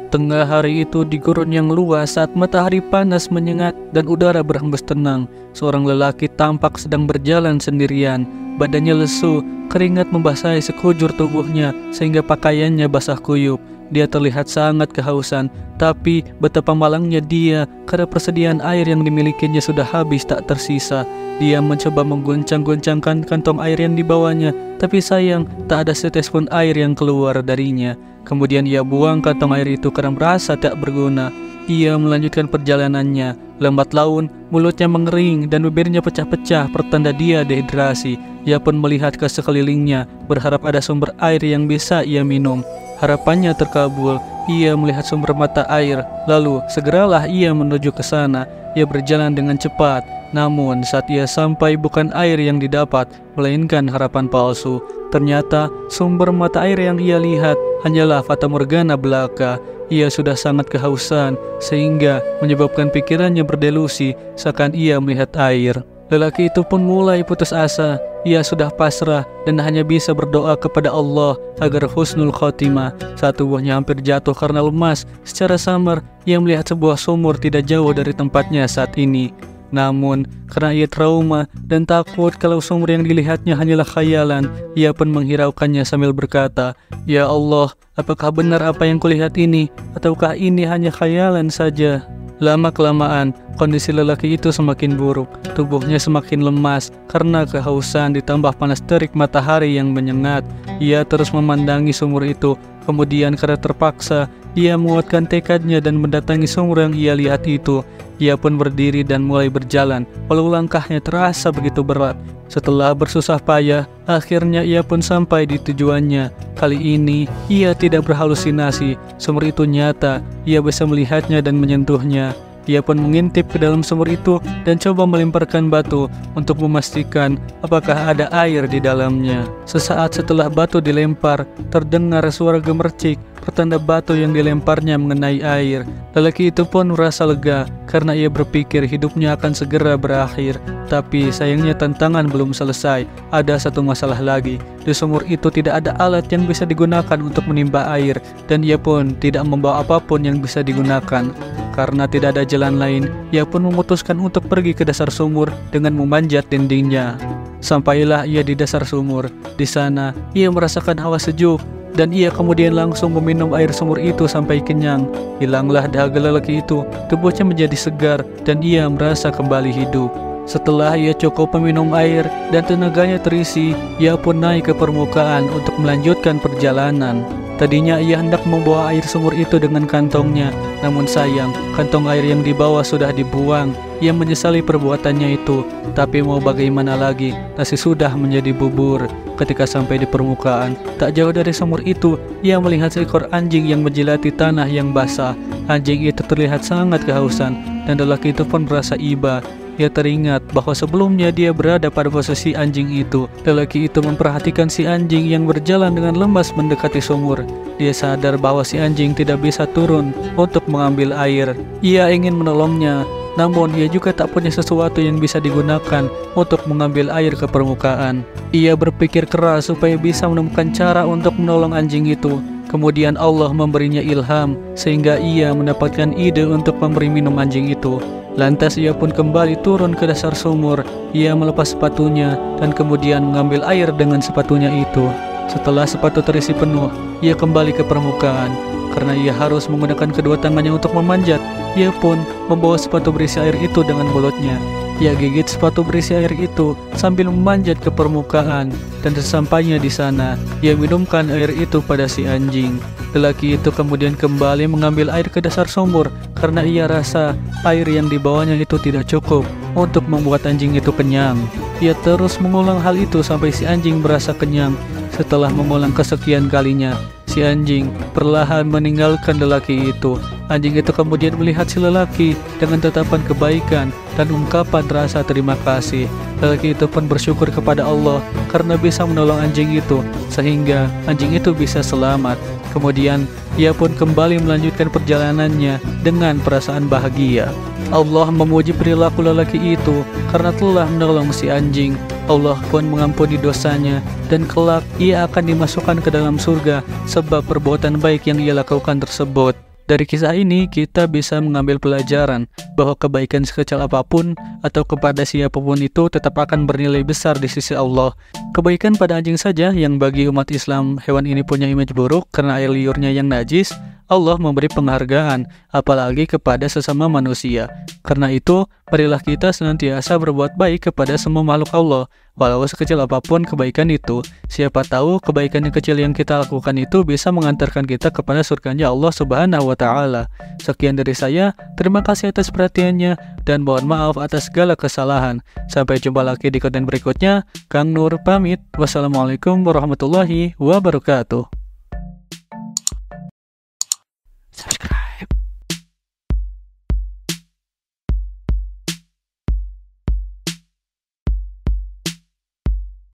Tengah hari itu di gurun yang luas saat matahari panas menyengat dan udara berhembus tenang, seorang lelaki tampak sedang berjalan sendirian. Badannya lesu, keringat membasahi sekujur tubuhnya sehingga pakaiannya basah kuyup. Dia terlihat sangat kehausan, tapi betapa malangnya dia karena persediaan air yang dimilikinya sudah habis tak tersisa. Dia mencoba mengguncang-guncangkan kantong air yang dibawanya, tapi sayang tak ada setetes pun air yang keluar darinya. Kemudian ia buang kantong air itu karena merasa tak berguna. Ia melanjutkan perjalanannya. Lambat laun, mulutnya mengering dan bibirnya pecah-pecah, pertanda dia dehidrasi. Ia pun melihat ke sekelilingnya, berharap ada sumber air yang bisa ia minum. Harapannya terkabul. Ia melihat sumber mata air. Lalu, segeralah ia menuju ke sana. Ia berjalan dengan cepat. Namun, saat ia sampai bukan air yang didapat, melainkan harapan palsu. Ternyata, sumber mata air yang ia lihat hanyalah fatamorgana belaka. Ia sudah sangat kehausan, sehingga menyebabkan pikirannya berdelusi seakan ia melihat air. Lelaki itu pun mulai putus asa. Ia sudah pasrah dan hanya bisa berdoa kepada Allah agar husnul khotimah. Saat tubuhnya hampir jatuh karena lemas, secara samar ia melihat sebuah sumur tidak jauh dari tempatnya saat ini. Namun, karena ia trauma dan takut kalau sumur yang dilihatnya hanyalah khayalan, ia pun menghiraukannya sambil berkata, "Ya Allah, apakah benar apa yang kulihat ini? Ataukah ini hanya khayalan saja?" Lama-kelamaan, kondisi lelaki itu semakin buruk. Tubuhnya semakin lemas karena kehausan ditambah panas terik matahari yang menyengat. Ia terus memandangi sumur itu. Kemudian karena terpaksa, ia menguatkan tekadnya dan mendatangi sumur yang ia lihat itu. Ia pun berdiri dan mulai berjalan, walau langkahnya terasa begitu berat. Setelah bersusah payah, akhirnya ia pun sampai di tujuannya. Kali ini, ia tidak berhalusinasi. Sumur itu nyata, ia bisa melihatnya dan menyentuhnya. Ia pun mengintip ke dalam sumur itu dan coba melemparkan batu untuk memastikan apakah ada air di dalamnya. Sesaat setelah batu dilempar, terdengar suara gemercik, pertanda batu yang dilemparnya mengenai air. Lelaki itu pun merasa lega karena ia berpikir hidupnya akan segera berakhir. Tapi sayangnya tantangan belum selesai. Ada satu masalah lagi. Di sumur itu tidak ada alat yang bisa digunakan untuk menimba air, dan ia pun tidak membawa apapun yang bisa digunakan. Karena tidak ada jalan lain, ia pun memutuskan untuk pergi ke dasar sumur dengan memanjat dindingnya. Sampailah ia di dasar sumur. Di sana, ia merasakan hawa sejuk, dan ia kemudian langsung meminum air sumur itu sampai kenyang. Hilanglah dahaga lelaki itu, tubuhnya menjadi segar, dan ia merasa kembali hidup. Setelah ia cukup meminum air dan tenaganya terisi, ia pun naik ke permukaan untuk melanjutkan perjalanan. Tadinya ia hendak membawa air sumur itu dengan kantongnya, namun sayang, kantong air yang dibawa sudah dibuang. Ia menyesali perbuatannya itu, tapi mau bagaimana lagi, nasi sudah menjadi bubur. Ketika sampai di permukaan, tak jauh dari sumur itu, ia melihat seekor anjing yang menjilati tanah yang basah. Anjing itu terlihat sangat kehausan, dan lelaki itu pun merasa iba. Ia teringat bahwa sebelumnya dia berada pada posisi anjing itu. Lelaki itu memperhatikan si anjing yang berjalan dengan lemas mendekati sumur. Dia sadar bahwa si anjing tidak bisa turun untuk mengambil air. Ia ingin menolongnya, namun ia juga tak punya sesuatu yang bisa digunakan untuk mengambil air ke permukaan. Ia berpikir keras supaya bisa menemukan cara untuk menolong anjing itu. Kemudian Allah memberinya ilham sehingga ia mendapatkan ide untuk memberi minum anjing itu. Lantas ia pun kembali turun ke dasar sumur. Ia melepas sepatunya dan kemudian mengambil air dengan sepatunya itu. Setelah sepatu terisi penuh, ia kembali ke permukaan. Karena ia harus menggunakan kedua tangannya untuk memanjat, ia pun membawa sepatu berisi air itu dengan mulutnya. Ia gigit sepatu berisi air itu sambil memanjat ke permukaan, dan sesampainya di sana, ia minumkan air itu pada si anjing. Lelaki itu kemudian kembali mengambil air ke dasar sumur karena ia rasa air yang dibawanya itu tidak cukup untuk membuat anjing itu kenyang. Ia terus mengulang hal itu sampai si anjing merasa kenyang. Setelah mengulang kesekian kalinya, si anjing perlahan meninggalkan lelaki itu. Anjing itu kemudian melihat si lelaki dengan tatapan kebaikan dan ungkapan rasa terima kasih. Lelaki itu pun bersyukur kepada Allah karena bisa menolong anjing itu, sehingga anjing itu bisa selamat. Kemudian ia pun kembali melanjutkan perjalanannya dengan perasaan bahagia. Allah memuji perilaku lelaki itu karena telah menolong si anjing. Allah pun mengampuni dosanya, dan kelak ia akan dimasukkan ke dalam surga sebab perbuatan baik yang ia lakukan tersebut. Dari kisah ini kita bisa mengambil pelajaran bahwa kebaikan sekecil apapun atau kepada siapapun itu tetap akan bernilai besar di sisi Allah. Kebaikan pada anjing saja yang bagi umat Islam hewan ini punya image buruk karena air liurnya yang najis, Allah memberi penghargaan, apalagi kepada sesama manusia. Karena itu, marilah kita senantiasa berbuat baik kepada semua makhluk Allah, walau sekecil apapun kebaikan itu. Siapa tahu kebaikan yang kecil yang kita lakukan itu bisa mengantarkan kita kepada surganya Allah Subhanahu wa Ta'ala. Sekian dari saya, terima kasih atas perhatiannya, dan mohon maaf atas segala kesalahan. Sampai jumpa lagi di konten berikutnya. Kang Nur pamit. Wassalamualaikum warahmatullahi wabarakatuh.